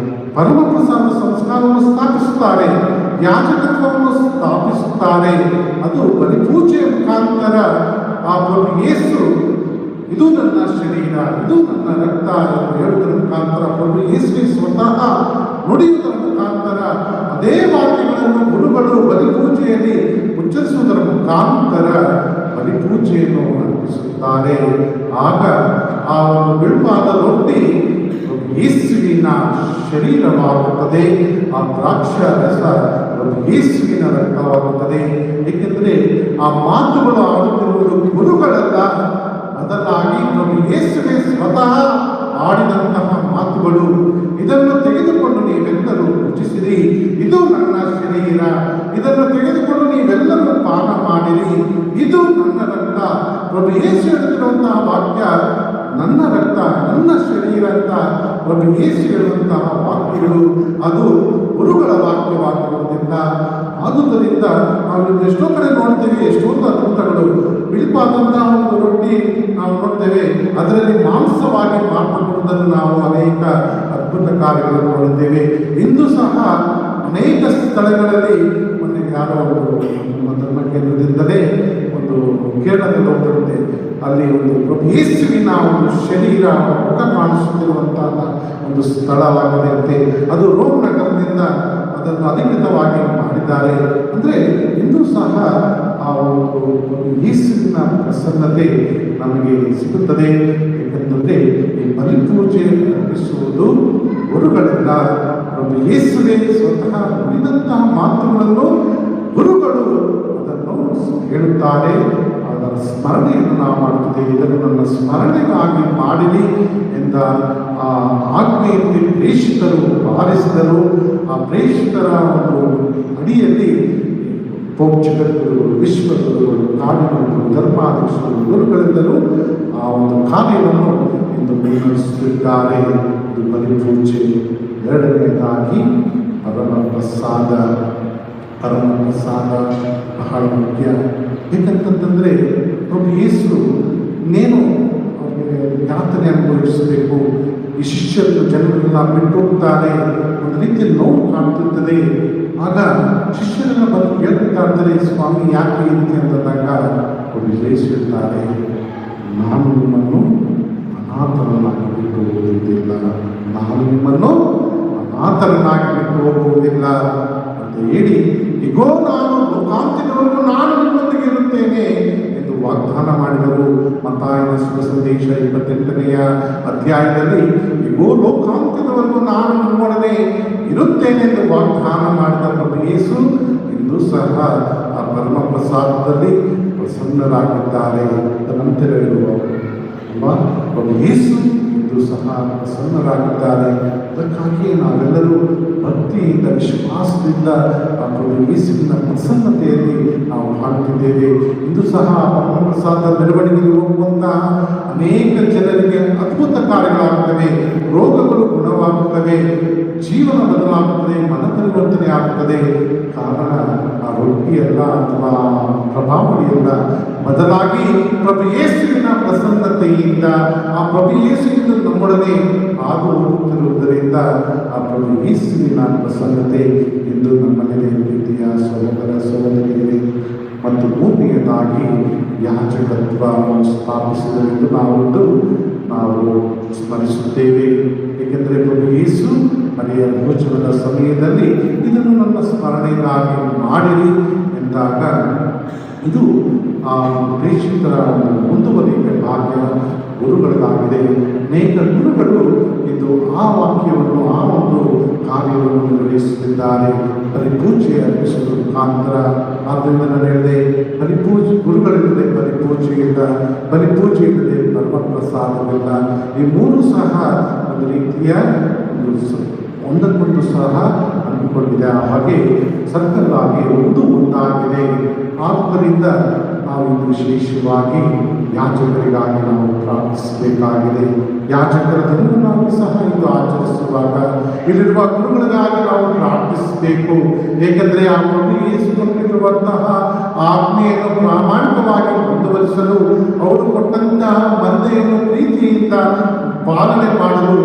ಪರಮ ಪ್ರಸಾದ ಸಂಸ್ಕಾರವನ್ನು ಸ್ಥಾಪಿಸುತ್ತಾರೆ, ಯಾಜಕತ್ವವನ್ನು ಸ್ಥಾಪಿಸುತ್ತಾರೆ. ಅದು ಬಲಿಪೂಜೆಯ ಮುಖಾಂತರ ಆ ಪ್ರಭು ಯೇಸು ಇದು ನನ್ನ ಶರೀರ, ಇದು ನನ್ನ ರಕ್ತ ಎಂದು ಹೇಳುವುದರ ಮುಖಾಂತರ ಪ್ರಭು ಯೇಸುವೆ ಸ್ವತಃ ನುಡಿಯುವುದರ ಮುಖಾಂತರ ಅದೇ ವಾಕ್ಯಗಳನ್ನು ಗುರುಗಳು ಬಲಿಪೂಜೆಯಲ್ಲಿ ಉಚ್ಚರಿಸುವುದರ ಮುಖಾಂತರ ಬಲಿಪೂಜೆಯನ್ನು ಅರ್ಪಿಸುತ್ತಾರೆ. ಆಗ ಆ ಒಂದು ಬಿಳುಪಾದ ರೊಟ್ಟಿ ಯೇಸುವಿನ ಶರೀರವಾಗುತ್ತದೆ, ಆ ದ್ರಾಕ್ಷಾರಸ ಯೇಸುವಿನ ರಕ್ತವಾಗುತ್ತದೆ. ಏಕೆಂದರೆ ಆ ಮಾತುಗಳು ಆಡುತ್ತಿರುವುದು ಗುರುಗಳಲ್ಲ, ಬದಲಾಗಿ ಪ್ರಭು ಯೇಸುವೆ ಸ್ವತಃ ಆಡಿದಂತಹ ಮಾತುಗಳು. ಇದನ್ನು ತೆಗೆದುಕೊಂಡು ನೀವೆಲ್ಲರೂ ರುಚಿಸಿರಿ, ಇದು ನನ್ನ ಶರೀರ, ಇದನ್ನು ತೆಗೆದುಕೊಂಡು ನೀವೆಲ್ಲರೂ ಪಾನ ಮಾಡಿರಿ, ಇದು ನನ್ನ ರಕ್ತ. ಪ್ರಭು ಯೇಸು ಹೇಳುತ್ತಿರುವಂತಹ ವಾಕ್ಯ ನನ್ನ ರಕ್ತ, ನನ್ನ ಶರೀರ ಅಂತ ಪ್ರಭು ಯೇಸು ಹೇಳುವಂತಹ ವಾಕ್ಯಗಳು ಅದು ಗುರುಗಳ ವಾಕ್ಯವಾಗಿರುವುದಿಲ್ಲ. ಆದುದರಿಂದ ನಾವು ಎಷ್ಟೋ ಕಡೆ ನೋಡ್ತೇವೆ, ಎಷ್ಟೊಂದು ಅದ್ಭುತಗಳು. ಬಿಳಿಪಾದಂತಹ ಒಂದು ರೊಟ್ಟಿ ನಾವು ನೋಡ್ತೇವೆ, ಅದರಲ್ಲಿ ಮಾಂಸವಾಗಿ ಮಾರ್ಪಡುವುದನ್ನು ನಾವು ಅನೇಕ ಅದ್ಭುತ ಕಾರ್ಯಗಳನ್ನು ನೋಡುತ್ತೇವೆ. ಇಂದು ಸಹ ಅನೇಕ ಸ್ಥಳಗಳಲ್ಲಿ ಮೊನ್ನೆ ಯಾರೋ ಒಂದು ಧರ್ಮ ಕೇಂದ್ರದಿಂದಲೇ ಒಂದು ಕೇರಳದಲ್ಲಿ ಹೋಗಿರುತ್ತೆ. ಅಲ್ಲಿ ಒಂದು ಪ್ರಭು ಯೇಸುವಿನ ಒಂದು ಶರೀರ ಮುಖ ಕಾಣಿಸುತ್ತಿರುವಂತಹ ಒಂದು ಸ್ಥಳವಾಗಿದೆ. ಅದು ರೋಮ್ ನಗರದಿಂದ ಅದನ್ನು ಅಧಿಕೃತವಾಗಿ ಮಾಡಿದ್ದಾರೆ. ಅಂದರೆ ಇಂದು ಸಹ ಆ ಒಂದು ಯೇಸುವಿನ ಪ್ರಸನ್ನತೆ ನಮಗೆ ಸಿಗುತ್ತದೆ. ಏಕೆಂದರೆ ಈ ಬಲಿಪೂಜೆ ಅರ್ಪಿಸುವುದು ಗುರುಗಳೆಲ್ಲ, ಪ್ರಭು ಯೇಸುವೆ ಸ್ವತಃ ನುಡಿದಂತಹ ಮಾತುಗಳನ್ನು ಗುರುಗಳು ಅದನ್ನು ಹೇಳುತ್ತಾರೆ. ಅದರ ಸ್ಮರಣೆಯನ್ನು ನಾವು ಮಾಡುತ್ತದೆ. ಇದನ್ನು ನನ್ನ ಸ್ಮರಣೆಗಾಗಿ ಮಾಡಿರಿ ಎಂದ ಆ ಆಜ್ಞೆಯಂತೆ ಪ್ರೇಷಿತರು ಪಾಲಿಸಿದರು. ಆ ಪ್ರೇಷಿತರ ಒಂದು ಅಡಿಯಲ್ಲಿ ಜಗದ್ಗುರುಗಳು, ವಿಶ್ವಗುರುಗಳು, ಕಾಡಿಗುರುಗಳು, ಧರ್ಮಾಧ್ಯಕ್ಷರು, ಗುರುಗಳೆಲ್ಲರೂ ಆ ಒಂದು ಕಾರ್ಯವನ್ನು ಇಂದು ಮುನ್ನಡೆಸುತ್ತಿದ್ದಾರೆ. ಇದು ಬಲಿಪೂಜೆ. ಎರಡನೆಯದಾಗಿ ಪರಮ ಪ್ರಸಾದ ಬಹಳ ಮುಖ್ಯ. ಏಕೆಂತಂದರೆ ಪ್ರಭು ಯೇಸು ನೇನು ಅವರಿಗೆ ಯಾತನೆ ಅನುಭವಿಸಬೇಕು. ಈ ಶಿಷ್ಯರು ಜನರನ್ನ ಬಿಟ್ಟು ಹೋಗ್ತಾರೆ, ಒಂದು ರೀತಿಯ ನೋವು ಕಾಣ್ತಿರ್ತದೆ. ಆಗ ಶಿಷ್ಯರೆಲ್ಲ ಬಂದು ಕೇಳ್ತಾ ಇರ್ತಾರೆ, ಸ್ವಾಮಿ ಯಾಕೆ ಈ ರೀತಿ ಅಂತಂದಾಗ ಪ್ರಭು ಯೇಸು ಹೇಳ್ತಾರೆ, ನಾನು ನಿಮ್ಮನ್ನು ಅನಾಥರನ್ನಾಗಿ ಬಿಟ್ಟು ಹೋಗುವುದಿಲ್ಲ, ನಾನು ನಿಮ್ಮನ್ನು ಅನಾಥರನ್ನಾಗಿ ಬಿಟ್ಟು ಹೋಗುವುದಿಲ್ಲ ಅಂತ ಹೇಳಿ, ಇಗೋ ನಾನು ಲೋಕಾಂತ್ಯದವರೆಗೂ ನಾನು ನಿಮ್ಮೊಂದಿಗೆ ಇರುತ್ತೇನೆ ಎಂದು ವಾಗ್ದಾನ ಮಾಡಿದರು. ಮತ್ತಾಯನ ಶುಭ ಸಂದೇಶ 28ನೇ ಅಧ್ಯಾಯದಲ್ಲಿ ಇಗೋ ಲೋಕಾಂತ್ಯದವರೆಗೂ ನಾನು ನಿಮ್ಮೊಡನೆ ಇರುತ್ತೇನೆ ಎಂದು ವಾಗ್ದಾನ ಮಾಡಿದ ಪ್ರಭು ಯೇಸು ಇಂದು ಸಹ ಆ ಪರಮ ಪ್ರಸಾದದಲ್ಲಿ ಪ್ರಸನ್ನರಾಗಿದ್ದಾರೆ. ನಂತರ ಹೇಳುವ ಪ್ರಭು ಯೇಸು ಇಂದು ಸಹ ಪ್ರಸನ್ನರಾಗಿದ್ದಾರೆ. ಅದಕ್ಕಾಗಿ ನಾವೆಲ್ಲರೂ ಭಕ್ತಿಯಿಂದ, ವಿಶ್ವಾಸದಿಂದ ಆ ಪ್ರಭು ಯೇಸುವಿನ ಪ್ರಸನ್ನತೆಯಲ್ಲಿ ನಾವು ಹಾಡುತ್ತಿದ್ದೇವೆ. ಇಂದು ಸಹ ಪರಮ ಪ್ರಸಾದ ಮೆರವಣಿಗೆಗೆ ಹೋಗುವಂತಹ ಅನೇಕ ಜನರಿಗೆ ಅದ್ಭುತ ಕಾರ್ಯಗಳಾಗುತ್ತವೆ, ರೋಗಗಳು ಗುಣವಾಗುತ್ತವೆ, ಜೀವನ ಬದಲಾಗುತ್ತದೆ, ಮನ ಪರಿವರ್ತನೆ ಆಗುತ್ತದೆ. ಕಾರಣ ಆ ರೊಟ್ಟಿಯಲ್ಲ ಅಥವಾ ಪ್ರಭಾವಳಿಯಲ್ಲ, ಬದಲಾಗಿ ಪ್ರಭು ಯೇಸುವಿನ ಪ್ರಸನ್ನತೆಯಿಂದ ಆ ಪ್ರಭು ಯೇಸುವಿನ ನಮ್ಮೊಡನೆ ಹಾದು ಹೋಗುತ್ತಿರುವುದರಿಂದ ಆ ಪ್ರಭು ಯೇಸುವಿನ ಪ್ರಸನ್ನತೆ ಎಂದು ನಮ್ಮಲ್ಲಿ ರೀತಿಯ ಸಹೋದರ ಸಹೋದರಿಯರೇ. ಮತ್ತು ಮೂರನೆಯದಾಗಿ ಯಾಜಕತ್ವವನ್ನು ಸ್ಥಾಪಿಸಿದರೆಂದು ನಾವು ಸ್ಮರಿಸುತ್ತೇವೆ. ಏಕೆಂದರೆ ಪ್ರಭು ಯೇಸು ಮನೆಯ ಭೋಜನದ ಸಮಯದಲ್ಲಿ ಇದನ್ನು ನನ್ನ ಸ್ಮರಣೆಗಾಗಿ ಮಾಡಿರಿ ಎಂದಾಗ ಇದು ಆ ಪ್ರೇಷಿತರ ಮುಂದುವರಿಕೆ ಭಾಗ್ಯ ಗುರುಗಳಿಗಾಗಿದೆ. ಅನೇಕ ಗುರುಗಳು ಇದು ಆ ವಾಕ್ಯವನ್ನು ಆ ಒಂದು ಕಾರ್ಯವನ್ನು ನಿರ್ವಹಿಸುತ್ತಿದ್ದಾರೆ. ಪರಿಪೂಜೆ ಅರ್ಪಿಸುವ ಮುಖಾಂತರ. ಆದ್ದರಿಂದ ನಾನು ಹೇಳಿದೆ, ಗುರುಗಳಿಲ್ಲದೆ ಬಲಿಪೂಜೆ ಇಲ್ಲದೆ ಪರಮಪ್ರಸಾದವಿಲ್ಲ. ಈ ಮೂರು ಸಹ ಒಂದು ರೀತಿಯ ಒಂದಕ್ಕೊಂದು ಸಹ ಅಂದುಕೊಂಡಿದೆ. ಹಾಗೆ ಸರ್ಕಲ್ ಆಗಿ ಒಂದಾಗಿದೆ. ಆದ್ದರಿಂದ ನಾವು ಇದು ವಿಶೇಷವಾಗಿ ಯಾಜಕರಿಗಾಗಿ ನಾವು ಪ್ರಾರ್ಥಿಸಬೇಕಾಗಿದೆ. ಯಾಜಕರ ದಿನವನ್ನಾಗಿ ಸಹ ಇದು ಆಚರಿಸುವಾಗ ಇಲ್ಲಿರುವ ಗುರುಗಳಿಗಾಗಿ ನಾವು ಪ್ರಾರ್ಥಿಸಬೇಕು. ಏಕೆಂದರೆ ಆ ಪ್ರಭು ಯೇಸು ಕೊಟ್ಟಿರುವಂತಹ ಆಜ್ಞೆಯನ್ನು ಪ್ರಾಮಾಣಿಕವಾಗಿ ಮುಂದುವರಿಸಲು ಅವರು ಕೊಟ್ಟಂತಹ ಮಂದೆಯನ್ನು ಪ್ರೀತಿಯಿಂದ ಪಾಲನೆ ಮಾಡಲು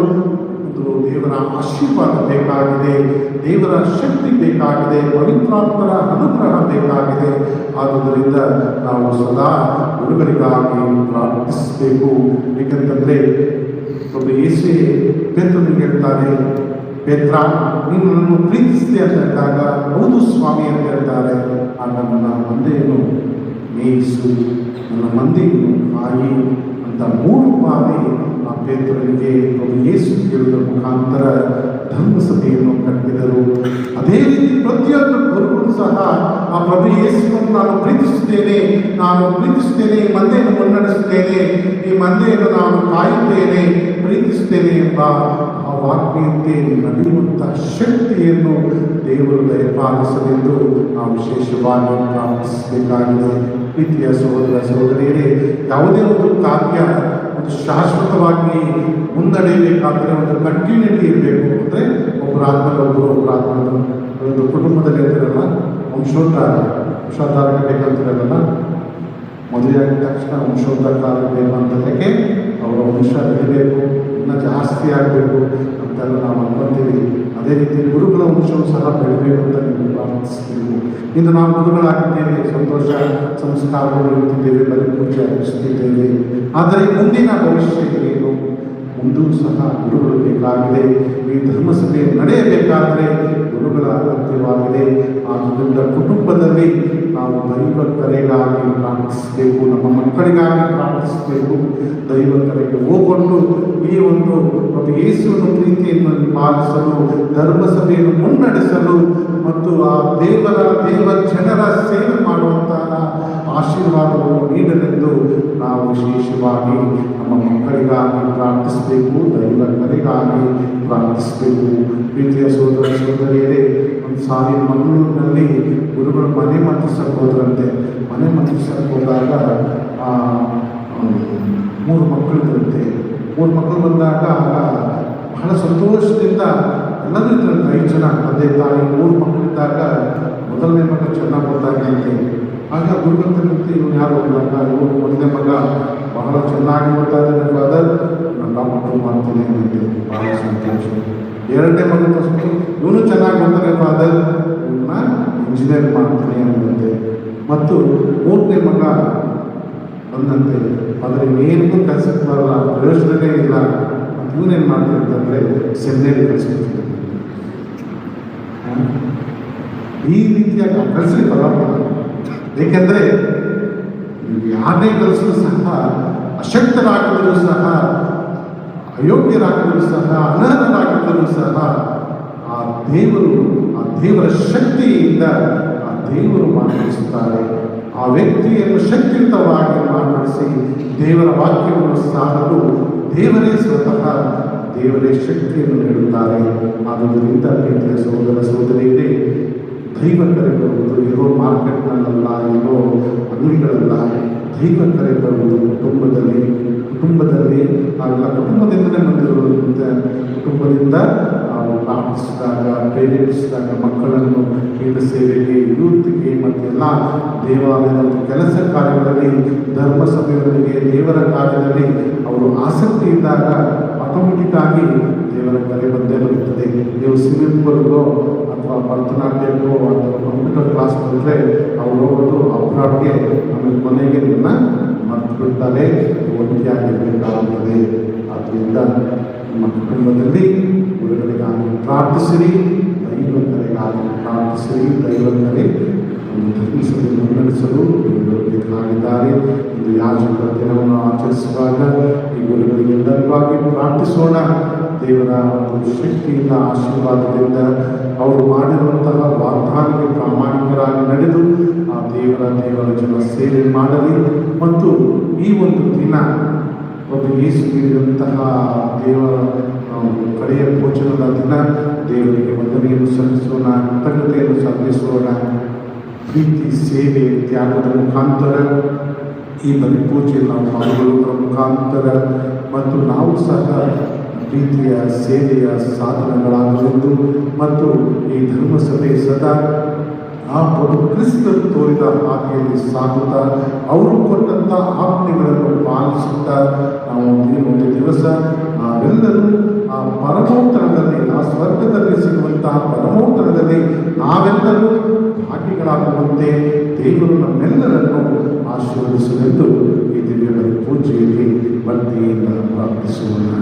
ದೇವರ ಆಶೀರ್ವಾದ ಬೇಕಾಗಿದೆ, ದೇವರ ಶಕ್ತಿ ಬೇಕಾಗಿದೆ, ಪವಿತ್ರಾತ್ಮರ ಅನುಗ್ರಹ ಬೇಕಾಗಿದೆ. ಆದುದರಿಂದ ನಾವು ಸದಾ ಗುರುಗಳಿಗಾಗಿ ಪ್ರಾರ್ಥಿಸಬೇಕು. ಏಕೆಂತಂದರೆ ಒಬ್ಬ ಯೇಸು ಪೇತ್ರನಿಗೆ ಹೇಳ್ತಾರೆ, ಪೇತ್ರ ನೀನು ನನ್ನನ್ನು ಪ್ರೀತಿಸಿದೆ ಅಂತ ಹೇಳಿದಾಗ, ಹೌದು ಸ್ವಾಮಿ ಅಂತ ಹೇಳ್ತಾರೆ. ಆಗ ನನ್ನ ಮಂದೆಯನ್ನು ಮೇಯಿಸು, ನನ್ನ ಮಂದೆಯನ್ನು ಕಾಯಿ ಅಂತ 3 ಬಾರಿ ಆ ಪೇತ್ರನಿಗೆ ಒಬ್ಬ ಯೇಸು ಕೇಳುವ ಮುಖಾಂತರ ಧರ್ಮಸಭೆಯನ್ನು ಕಟ್ಟಿದರು. ಅದೇ ರೀತಿ ಪ್ರತಿಯೊಂದು ಗುರುಗಳು ಸಹ ಆ ಪ್ರಭು ಯೇಸುವನ್ನು ನಾನು ಪ್ರೀತಿಸುತ್ತೇನೆ, ಈ ಮಂದೆಯನ್ನು ಮುನ್ನಡೆಸುತ್ತೇನೆ, ಈ ಮಂದೆಯನ್ನು ನಾನು ಕಾಯುತ್ತೇನೆ, ಪ್ರೀತಿಸುತ್ತೇನೆ ಎಂಬ ಆ ವಾಕ್ಯಂತೆ ನಡೆಯುವಂತಹ ಶಕ್ತಿಯನ್ನು ದೇವರು ದಯಪಾಲಿಸಲೆಂದು ನಾವು ವಿಶೇಷವಾಗಿ ಪ್ರಾರ್ಥಿಸಬೇಕಾಗಿದೆ. ಪ್ರೀತಿಯ ಸಹೋದರ ಸಹೋದರಿಯರೇ, ಯಾವುದೇ ಒಂದು ಕಾರ್ಯ ಒಂದು ಶಾಶ್ವತವಾಗಿ ಮುನ್ನಡೆಯಬೇಕಾದರೆ ಒಂದು ಕಂಟಿನ್ಯೂಟಿ ಇರಬೇಕು. ಅಂದರೆ ಒಬ್ಬರಾದ್ಮೇಲೆ ಒಂದು ಕುಟುಂಬದಲ್ಲಿ ಇರ್ತಿರಲ್ಲ, ವಂಶೋದ್ಧಾರ ಬೇಕಂತಿರಲ್ಲ, ಮದುವೆ ಆಗಿದ ತಕ್ಷಣ ವಂಶೋದ್ಧಾರ ಬೇಕಂತಲಕ್ಕೆ ಅವರ ವಂಶ ಬೆಳಿಬೇಕು, ಇನ್ನೂ ಜಾಸ್ತಿ ಆಗಬೇಕು ಅಂತೆಲ್ಲ ನಾವು ಅನ್ಕೊಂತೀವಿ. ಅದೇ ರೀತಿ ಗುರುಗಳ ವಂಶವು ಸಹ ಬೆಳಿಬೇಕು ಅಂತ ನೀವು ಪ್ರಾರ್ಥಿಸ್ತೀವಿ. ಇಂದು ನಾವು ಗುರುಗಳಾಗಿದ್ದೇವೆ, ಸಂತೋಷ, ಸಂಸ್ಕಾರಗಳು ಇರುತ್ತಿದ್ದೇವೆ, ಬಲಿಪೂಜೆ ಅರ್ಪಿಸುತ್ತಿದ್ದೇವೆ. ಆದರೆ ಮುಂದಿನ ಭವಿಷ್ಯ ಏನು? ಮುಂದೂ ಸಹ ಗುರುಗಳು ಬೇಕಾಗಿದೆ. ಈ ಧರ್ಮಸಭೆ ನಡೆಯಬೇಕಾದರೆ ಗುರುಗಳ ಅಗತ್ಯವಾಗಿದೆ. ಆದ್ದರಿಂದ ಕುಟುಂಬದಲ್ಲಿ ನಾವು ದೈವ ಕರೆಗಾಗಿ ಪ್ರಾರ್ಥಿಸಬೇಕು, ನಮ್ಮ ಮಕ್ಕಳಿಗಾಗಿ ಪ್ರಾರ್ಥಿಸಬೇಕು. ದೈವ ಕರೆಗೆ ಹೋಗೊಂಡು ಈ ಒಂದು ಯೇಸುವಿನ ಪ್ರೀತಿಯನ್ನು ಪಾಲಿಸಲು, ಧರ್ಮಸಭೆಯನ್ನು ಮುನ್ನಡೆಸಲು ಮತ್ತು ಆ ದೇವ ಜನರ ಸೇವೆ ಮಾಡುವಂತಹ ಆಶೀರ್ವಾದವನ್ನು ನೀಡಲೆಂದು ನಾವು ವಿಶೇಷವಾಗಿ ನಮ್ಮ ಮಕ್ಕಳಿಗಾಗಿ ಪ್ರಾರ್ಥಿಸಬೇಕು, ದೈವ ಕರೆಗಾಗಿ ಪ್ರಾರ್ಥಿಸಬೇಕು. ಪ್ರೀತಿಯ ಸಹೋದರ ಸಹೋದರಿಯರೇ, ಒಂದು ಸಾರಿ ಮಂಗಳೂರಿನಲ್ಲಿ ಗುರುಗಳು ಮನೆ ಮಂತ್ರಿಸಕ್ಕೆ ಹೋದ್ರಂತೆ. ಮನೆ ಮಂತ್ರಿಸಕ್ಕೆ ಹೋದಾಗ 3 ಮಕ್ಕಳಿದ್ರಂತೆ. 3 ಮಕ್ಕಳು ಬಂದಾಗ ಬಹಳ ಸಂತೋಷದಿಂದ ಎಲ್ಲರೂ ಇದ್ರಂತೆ. 5 ಜನ ತಂದೆ ತಾಯಿ, 3 ಮಕ್ಕಳಿದ್ದಾಗ ಮೊದಲನೇ ಮಗ ಚೆನ್ನಾಗಿ ಓದ್ತಾಗಂತೆ. ಆಗ ಗುರುಗಳಂತೆ ಇವನು ಯಾರು ಹೋದಾಗ, ಇವನು ಮೊದಲನೇ ಮಗ ಬಹಳ ಚೆನ್ನಾಗಿ ಓದ್ತಾ ಇದ್ದಾನೆ ಫಾದರ್, ನಾನು ಡಾಕ್ಟರ್ ಮಾಡ್ತೀನಿ ಅಂತೆ. ಬಹಳ ಸಂತೋಷ. 2ನೇ ಮಗ ತೋರಿಸ್ಬಿಟ್ಟು ಇವನು ಚೆನ್ನಾಗಿ ಓದ್ತಾನೆ ಫಾದರ್, ಇವನ್ನ ಇಂಜಿನಿಯರ್ ಮಾಡ್ತೀನಿ ಅನ್ನಂತೆ. ಮತ್ತು 3ನೇ ಮಗ ಬಂದಂತೆ, ಆದರೆ ಇನ್ನೇನೂ ಕೆಲಸಕ್ಕೆ ಬರಲ್ಲ, ಪ್ರಯೋಜನವೇ ಇಲ್ಲ ಅಂತ ಇವನೇನು ಮಾಡ್ತೀನಿ ಅಂತಂದರೆ ಸೆಮಿನರಿ ಕಲಿಸ್ಬಿಡ್ತೀನಿ. ಈ ರೀತಿಯಾಗಿ ಕಲಿಸ್ಲಿಕ್ಕೆ ಬರಲ್ಲ. ಏಕೆಂದರೆ ಯಾರೇ ಕಲಿಸಲು ಸಹ ಅಶಕ್ತರಾಗಿದ್ದರೂ ಸಹ, ಅಯೋಗ್ಯರಾಗಿದ್ದರೂ ಸಹ, ಅನರ್ಹರಾಗಿದ್ದರೂ ಸಹ ಆ ದೇವರ ಶಕ್ತಿಯಿಂದ ಆ ದೇವರು ಮಾತನಾಡಿಸುತ್ತಾರೆ. ಆ ವ್ಯಕ್ತಿಯನ್ನು ಶಕ್ತಿಯುತವಾಗಿ ಮಾತನಾಡಿಸಿ ದೇವರ ವಾಕ್ಯವನ್ನು ಸಾರಲು ದೇವರೇ ಸ್ವತಃ ದೇವರೇ ಶಕ್ತಿಯನ್ನು ನೀಡುತ್ತಾರೆ. ಆದುದರಿಂದ ಪ್ರೀತಿಯ ಸಹೋದರ ಸಹೋದರಿಯರೇ, ದೈವ ಕರೆ ಬರುವುದು ಇರೋ ಮಾರ್ಕೆಟ್ನಲ್ಲ, ಇರೋ ಅಂಗಡಿಗಳಲ್ಲ. ದೈವ ಕರೆ ಬರುವುದು ಕುಟುಂಬದಲ್ಲಿ ನಾವೆಲ್ಲ ಕುಟುಂಬದಿಂದಲೇ ಬಂದಿರುವುದರಿಂದ ಕುಟುಂಬದಿಂದ ನಾವು ಪ್ರಾರ್ಥಿಸಿದಾಗ, ಪ್ರೇರೇಪಿಸಿದಾಗ ಮಕ್ಕಳನ್ನು ಕೀಟ ಸೇವೆಗೆ, ಯೂತ್ಗೆ ಮತ್ತು ಎಲ್ಲ ದೇವಾಲಯದ ಕೆಲಸ ಕಾರ್ಯಗಳಲ್ಲಿ, ಧರ್ಮ ಸಭೆಗಳಿಗೆ, ದೇವರ ಕಾರ್ಯದಲ್ಲಿ ಅವರು ಆಸಕ್ತಿ ಇದ್ದಾಗ ಆಟೋಮೆಟಿಕ್ ಆಗಿ ದೇವರ ಕರೆ ಬಂದೇ ಬರುತ್ತದೆ. ನೀವು ಸ್ವಿಮ್ಮಿಂಗ್ ಪೂಲ್ಗೋ ಅಥವಾ ಭರತನಾಟ್ಯಕ್ಕೋ ಅಥವಾ ಕಂಪ್ಯೂಟರ್ ಕ್ಲಾಸ್ ಬಂದರೆ ಅವ್ರು ಹೋಗೋದು ಅಬ್ರಾಡ್ಗೆ, ಆಮೇಲೆ ಮನೆಗೆ ಇದನ್ನು ಮರ್ತು ಬಿಡ್ತಾರೆ, ಒಂಟಿಯಾಗಿರಬೇಕಾಗುತ್ತದೆ. ಆದ್ದರಿಂದ ನಿಮ್ಮ ಕುಟುಂಬದಲ್ಲಿ ಗುರುಗಳಿಗಾಗಿ ಪ್ರಾರ್ಥಿಸಿರಿ, ದೈವಜ್ಞರಿಗಾಗಿ ಪ್ರಾರ್ಥಿಸಿರಿ. ದೈವಜ್ಞರೇ ಒಂದು ಧರ್ಮಿಸಲು ಮುನ್ನಡೆಸಲು ಗುರುಗಳು ಬೇಕಾಗಿದ್ದಾರೆ. ಇಂದು ಯಾಜಕರ ದಿನವನ್ನು ಆಚರಿಸುವಾಗ ಈ ಗುರುಗಳಿಗೆಲ್ಲರಿಗಾಗಿ ಪ್ರಾರ್ಥಿಸೋಣ. ದೇವರ ಒಂದು ಶಕ್ತಿಯಿಂದ, ಆಶೀರ್ವಾದದಿಂದ ಅವರು ಮಾಡಿರುವಂತಹ ವಾಗ್ದಾನಕ್ಕೆ ಪ್ರಾಮಾಣಿಕರಾಗಿ ನಡೆದು ಆ ದೇವರ ಜನ ಸೇವೆ ಮಾಡಲಿ. ಮತ್ತು ಈ ಒಂದು ದಿನ ಒಂದು ಯೇಸು ನೀಡಿದಂತಹ ದೇವರ ಕಡೆಯ ಭೋಜನದ ದಿನ ದೇವರಿಗೆ ವಂದನೆಯನ್ನು ಸಲ್ಲಿಸೋಣ, ಕೃತಜ್ಞತೆಯನ್ನು ಸಲ್ಲಿಸೋಣ. ಪ್ರೀತಿ, ಸೇವೆ, ತ್ಯಾಗದ ಮುಖಾಂತರ ಈ ಬಲಿ ಪೂಜೆಯಲ್ಲಿ ನಾವು ಪಾಲ್ಗೊಳ್ಳುವುದರ ಮುಖಾಂತರ ಮತ್ತು ನಾವು ಸಹ ಪ್ರೀತಿಯ ಸೇವೆಯ ಸಾಧನಗಳಾಗಲೆಂದು ಮತ್ತು ಈ ಧರ್ಮಸಭೆ ಸದಾ ಆ ಒಂದು ಕ್ರಿಸ್ತರು ತೋರಿದ ಹಾದಿಯಲ್ಲಿ ಸಾಗುತ್ತಾ ಅವರು ಕೊಟ್ಟಂಥ ಆಜ್ಞೆಗಳನ್ನು ಪಾಲಿಸುತ್ತಾ ನಾವು ಒಂದು ದಿವಸ ನಾವೆಲ್ಲರೂ ಆ ಪರಮೋತ್ತರದಲ್ಲಿ, ಆ ಸ್ವರ್ಗದಲ್ಲಿ ಸಿಗುವಂತಹ ಪರಮೋತ್ತರದಲ್ಲಿ ನಾವೆಲ್ಲರೂ ಭಾಗಿಗಳಾಗುವಂತೆ ದೇವರು ನಮ್ಮೆಲ್ಲರನ್ನು ಆಶೀರ್ವದಿಸಲೆಂದು ಈ ದಿವ್ಯ ಪೂಜೆಯಲ್ಲಿ ಭಕ್ತಿಯಿಂದ ಪ್ರಾರ್ಥಿಸೋಣ.